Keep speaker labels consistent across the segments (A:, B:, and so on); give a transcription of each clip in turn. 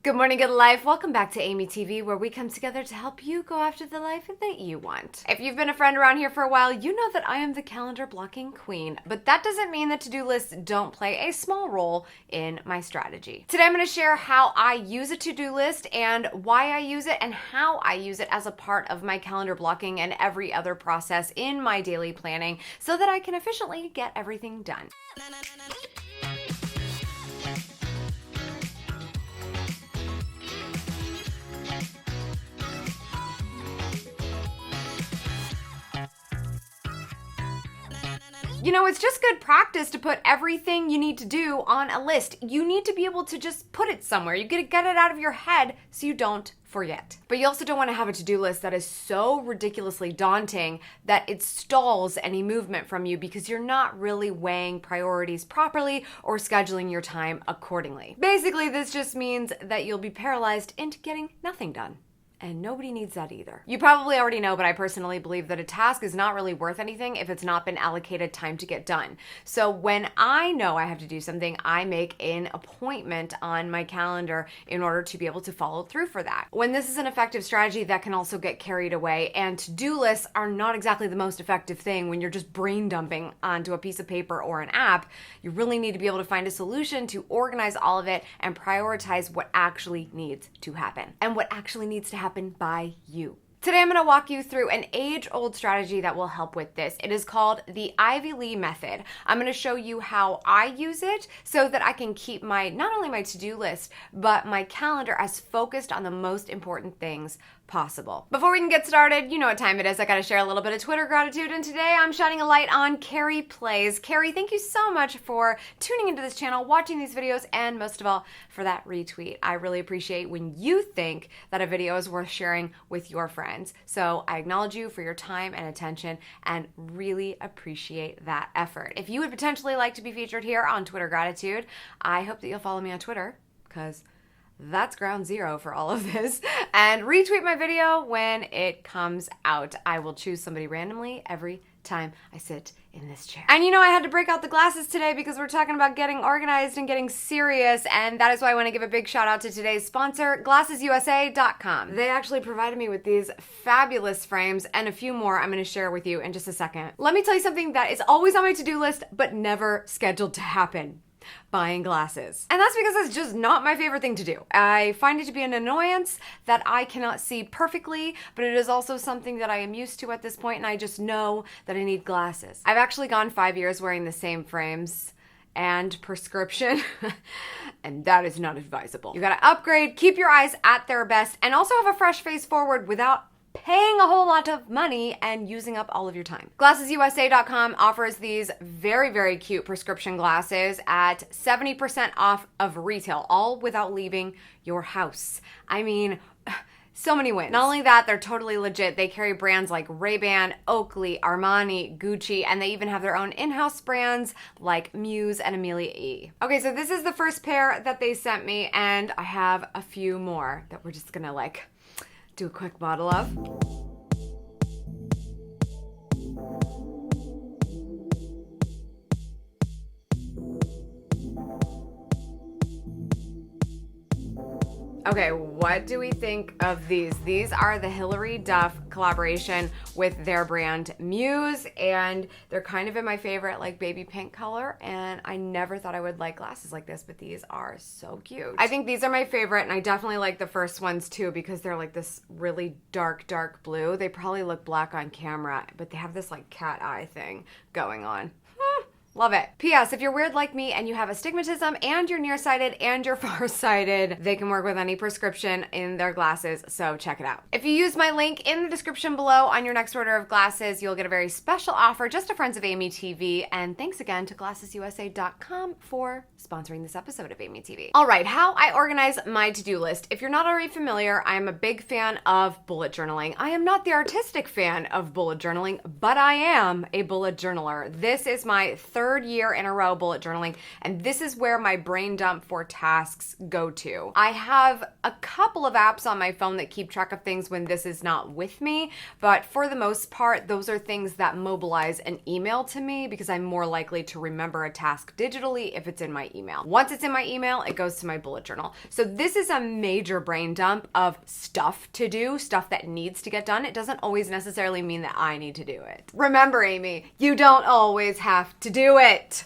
A: Good morning, good life. Welcome back to Amy TV, where we come together to help you go after the life that you want. If you've been a friend around here for a while, you know that I am the calendar blocking queen, but that doesn't mean that to-do lists don't play a small role in my strategy. Today I'm going to share how I use a to-do list and why I use it and how I use it as a part of my calendar blocking and every other process in my daily planning so that I can efficiently get everything done. You know, it's just good practice to put everything you need to do on a list. You need to be able to just put it somewhere. You gotta get it out of your head so you don't forget. But you also don't want to have a to-do list that is so ridiculously daunting that it stalls any movement from you because you're not really weighing priorities properly or scheduling your time accordingly. Basically, this just means that you'll be paralyzed into getting nothing done. And nobody needs that either. You probably already know, but I personally believe that a task is not really worth anything if it's not been allocated time to get done. So when I know I have to do something, I make an appointment on my calendar in order to be able to follow through for that. When this is an effective strategy, that can also get carried away, and to-do lists are not exactly the most effective thing when you're just brain dumping onto a piece of paper or an app. You really need to be able to find a solution to organize all of it and prioritize what actually needs to happen and what actually needs to happen by you. Today I'm going to walk you through an age-old strategy that will help with this. It is called the Ivy Lee method. I'm going to show you how I use it so that I can keep not only my to-do list, but my calendar as focused on the most important things possible. Before we can get started, you know what time it is. I got to share a little bit of Twitter gratitude, and today I'm shining a light on Carrie Plays. Carrie, thank you so much for tuning into this channel, watching these videos, and most of all, for that retweet. I really appreciate when you think that a video is worth sharing with your friends. So I acknowledge you for your time and attention and really appreciate that effort. If you would potentially like to be featured here on Twitter gratitude, I hope that you'll follow me on Twitter, because that's ground zero for all of this, and retweet my video when it comes out. I will choose somebody randomly every time I sit in this chair. And you know, I had to break out the glasses today because we're talking about getting organized and getting serious, and that is why I want to give a big shout out to today's sponsor, GlassesUSA.com. They actually provided me with these fabulous frames and a few more I'm going to share with you in just a second. Let me tell you something that is always on my to-do list but never scheduled to happen. Buying glasses. And that's because it's just not my favorite thing to do. I find it to be an annoyance that I cannot see perfectly, but it is also something that I am used to at this point, and I just know that I need glasses. I've actually gone 5 years wearing the same frames and prescription, and that is not advisable. You gotta upgrade, keep your eyes at their best, and also have a fresh face forward without paying a whole lot of money and using up all of your time. GlassesUSA.com offers these very, very cute prescription glasses at 70% off of retail, all without leaving your house. I mean, so many wins. Not only that, they're totally legit. They carry brands like Ray-Ban, Oakley, Armani, Gucci, and they even have their own in-house brands like Muse and Amelia E. Okay, so this is the first pair that they sent me, and I have a few more that we're just gonna do a quick model of. Okay, what do we think of these? These are the Hilary Duff collaboration with their brand Muse, and they're kind of in my favorite baby pink color, and I never thought I would like glasses like this, but these are so cute. I think these are my favorite, and I definitely like the first ones too because they're this really dark blue. They probably look black on camera, but they have this cat eye thing going on. Love it. P.S. If you're weird like me and you have astigmatism and you're nearsighted and you're farsighted, they can work with any prescription in their glasses, so check it out. If you use my link in the description below on your next order of glasses, you'll get a very special offer just to friends of Amy TV, and thanks again to GlassesUSA.com for sponsoring this episode of Amy TV. All right, how I organize my to-do list. If you're not already familiar, I am a big fan of bullet journaling. I am not the artistic fan of bullet journaling, but I am a bullet journaler. This is my third year in a row bullet journaling, and this is where my brain dump for tasks go to. I have a couple of apps on my phone that keep track of things when this is not with me, but for the most part, those are things that mobilize an email to me because I'm more likely to remember a task digitally if it's in my my email. Once it's in my email, it goes to my bullet journal. So this is a major brain dump of stuff to do, stuff that needs to get done. It doesn't always necessarily mean that I need to do it. Remember, Amy, you don't always have to do it.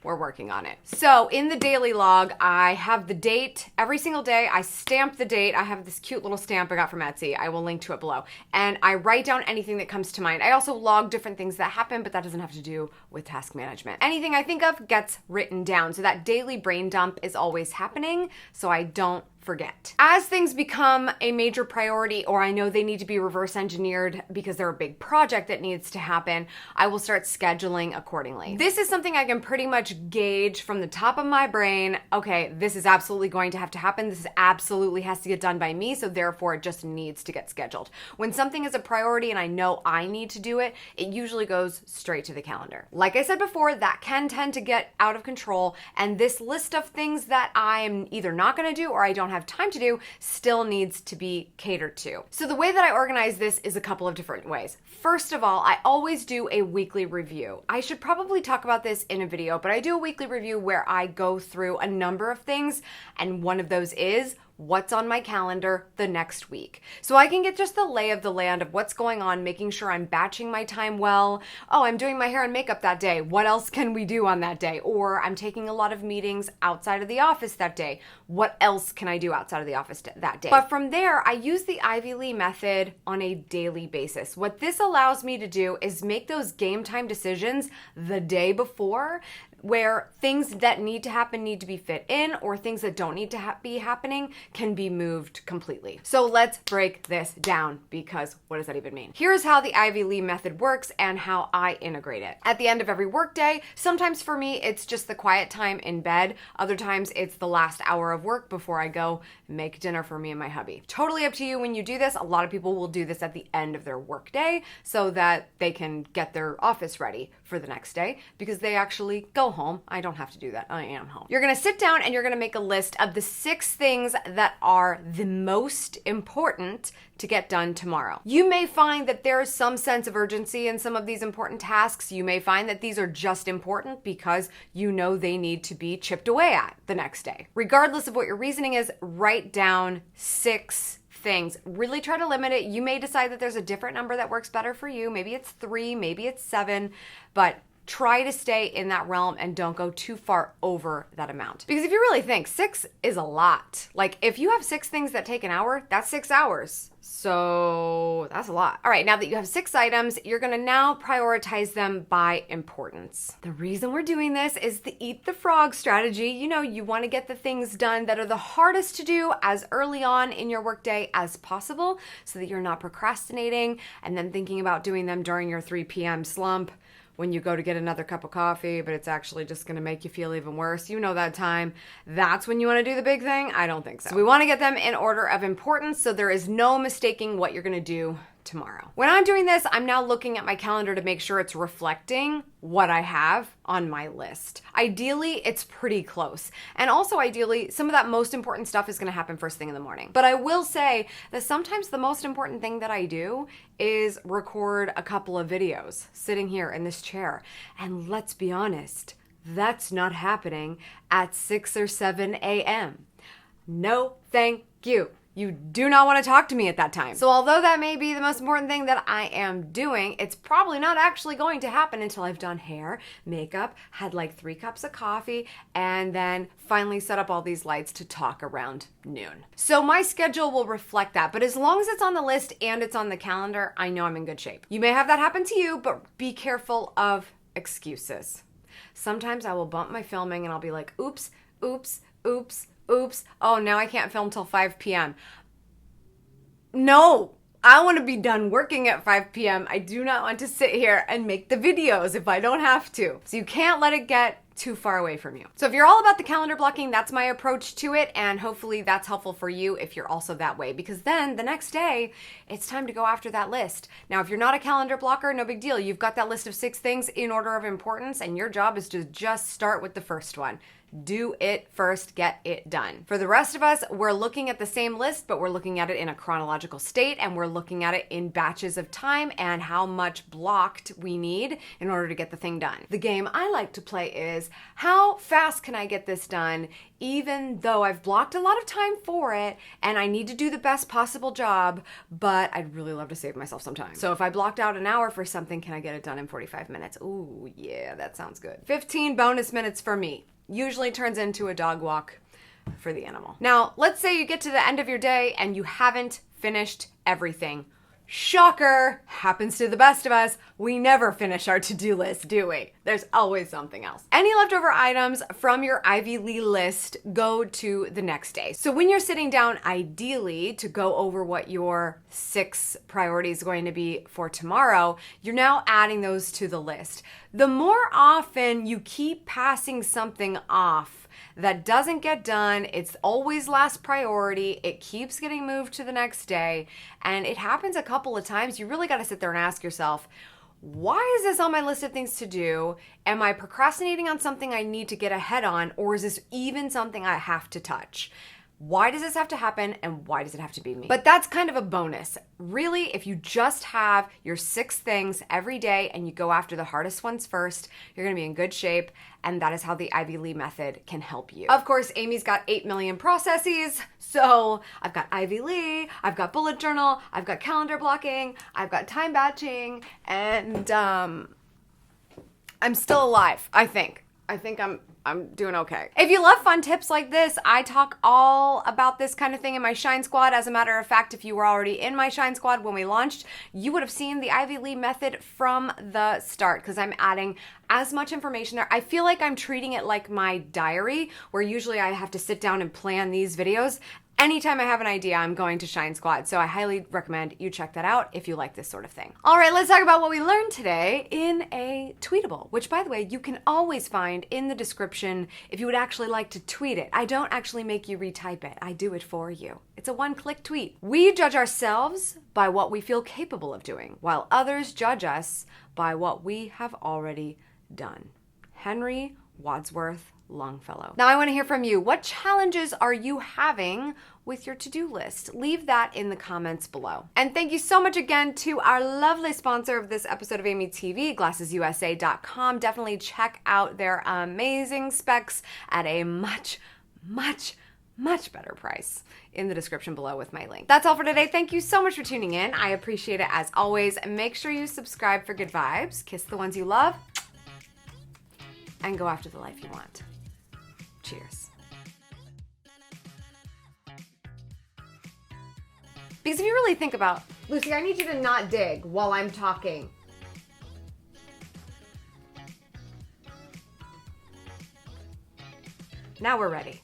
A: We're working on it. So in the daily log, I have the date every single day. I stamp the date. I have this cute little stamp I got from Etsy. I will link to it below. And I write down anything that comes to mind. I also log different things that happen, but that doesn't have to do with task management. Anything I think of gets written down. So that daily brain dump is always happening, so I don't forget. As things become a major priority, or I know they need to be reverse engineered because they're a big project that needs to happen, I will start scheduling accordingly. This is something I can pretty much gauge from the top of my brain. Okay, this is absolutely going to have to happen. This absolutely has to get done by me, so therefore it just needs to get scheduled. When something is a priority and I know I need to do it, it usually goes straight to the calendar. Like I said before, that can tend to get out of control, and this list of things that I'm either not gonna do or I don't have time to do still needs to be catered to. So the way that I organize this is a couple of different ways. First of all, I always do a weekly review. I should probably talk about this in a video, but I do a weekly review where I go through a number of things, and one of those is what's on my calendar the next week. So I can get just the lay of the land of what's going on, making sure I'm batching my time well. Oh, I'm doing my hair and makeup that day. What else can we do on that day? Or I'm taking a lot of meetings outside of the office that day. What else can I do outside of the office that day? But from there, I use the Ivy Lee method on a daily basis. What this allows me to do is make those game time decisions the day before, where things that need to happen need to be fit in, or things that don't need to be happening can be moved completely. So let's break this down, because what does that even mean? Here's how the Ivy Lee method works and how I integrate it. At the end of every workday, sometimes for me, it's just the quiet time in bed. Other times it's the last hour of work before I go make dinner for me and my hubby. Totally up to you when you do this. A lot of people will do this at the end of their workday so that they can get their office ready for the next day, because they actually go home. I don't have to do that. I am home. You're gonna sit down and you're gonna make a list of the 6 things that are the most important to get done tomorrow. You may find that there is some sense of urgency in some of these important tasks. You may find that these are just important because you know they need to be chipped away at the next day. Regardless of what your reasoning is, write down 6 things. Really try to limit it. You may decide that there's a different number that works better for you. Maybe it's 3, maybe it's 7, but try to stay in that realm and don't go too far over that amount. Because if you really think 6 is a lot, like if you have 6 things that take an hour, that's 6 hours. So that's a lot. All right, now that you have 6 items, you're gonna now prioritize them by importance. The reason we're doing this is the eat the frog strategy. You know, you wanna get the things done that are the hardest to do as early on in your workday as possible, so that you're not procrastinating and then thinking about doing them during your 3 p.m. slump, when you go to get another cup of coffee, but it's actually just gonna make you feel even worse. You know that time. That's when you wanna do the big thing? I don't think so. So we wanna get them in order of importance, so there is no mistaking what you're gonna do tomorrow. When I'm doing this, I'm now looking at my calendar to make sure it's reflecting what I have on my list. Ideally, it's pretty close. And also ideally, some of that most important stuff is gonna happen first thing in the morning. But I will say that sometimes the most important thing that I do is record a couple of videos sitting here in this chair. And let's be honest, that's not happening at 6 or 7 a.m. No, thank you. You do not want to talk to me at that time. So although that may be the most important thing that I am doing, it's probably not actually going to happen until I've done hair, makeup, had like 3 cups of coffee, and then finally set up all these lights to talk around noon. So my schedule will reflect that, but as long as it's on the list and it's on the calendar, I know I'm in good shape. You may have that happen to you, but be careful of excuses. Sometimes I will bump my filming and I'll be like, oops, oops, oops, oops, oh, now I can't film till 5 p.m. No, I want to be done working at 5 p.m. I do not want to sit here and make the videos if I don't have to. So you can't let it get too far away from you. So if you're all about the calendar blocking, that's my approach to it, and hopefully that's helpful for you if you're also that way, because then the next day, it's time to go after that list. Now, if you're not a calendar blocker, no big deal. You've got that list of 6 things in order of importance, and your job is to just start with the first one. Do it first, get it done. For the rest of us, we're looking at the same list, but we're looking at it in a chronological state, and we're looking at it in batches of time and how much blocked we need in order to get the thing done. The game I like to play is, how fast can I get this done even though I've blocked a lot of time for it and I need to do the best possible job, but I'd really love to save myself some time. So if I blocked out an hour for something, can I get it done in 45 minutes? Ooh, yeah, that sounds good. 15 bonus minutes for me. Usually turns into a dog walk for the animal. Now, let's say you get to the end of your day and you haven't finished everything. Shocker, happens to the best of us. We never finish our to-do list, do we? There's always something else. Any leftover items from your Ivy Lee list go to the next day. So when you're sitting down, ideally, to go over what your 6 priorities are going to be for tomorrow, you're now adding those to the list. The more often you keep passing something off that doesn't get done, it's always last priority, it keeps getting moved to the next day, and it happens a couple of times, you really got to sit there and ask yourself, why is this on my list of things to do? Am I procrastinating on something I need to get ahead on, or is this even something I have to touch? Why does this have to happen, and why does it have to be me? But that's kind of a bonus. Really, if you just have your 6 things every day and you go after the hardest ones first, you're gonna be in good shape, and that is how the Ivy Lee method can help you. Of course, Amy's got 8 million processes, so I've got Ivy Lee, I've got bullet journal, I've got calendar blocking, I've got time batching, and I'm still alive, I think. I think I'm doing okay. If you love fun tips like this, I talk all about this kind of thing in my Shine Squad. As a matter of fact, if you were already in my Shine Squad when we launched, you would have seen the Ivy Lee method from the start, because I'm adding as much information there. I feel like I'm treating it like my diary, where usually I have to sit down and plan these videos. Anytime I have an idea, I'm going to Shine Squad, so I highly recommend you check that out if you like this sort of thing. All right, let's talk about what we learned today in a tweetable, which, by the way, you can always find in the description if you would actually like to tweet it. I don't actually make you retype it. I do it for you. It's a one-click tweet. We judge ourselves by what we feel capable of doing, while others judge us by what we have already done. Henry Wadsworth Longfellow. Now I want to hear from you. What challenges are you having with your to-do list? Leave that in the comments below. And thank you so much again to our lovely sponsor of this episode of Amy TV, GlassesUSA.com. Definitely check out their amazing specs at a much better price in the description below with my link. That's all for today. Thank you so much for tuning in. I appreciate it as always. Make sure you subscribe for good vibes, kiss the ones you love, and go after the life you want. Cheers. Because if you really think about, Lucy, I need you to not dig while I'm talking. Now we're ready.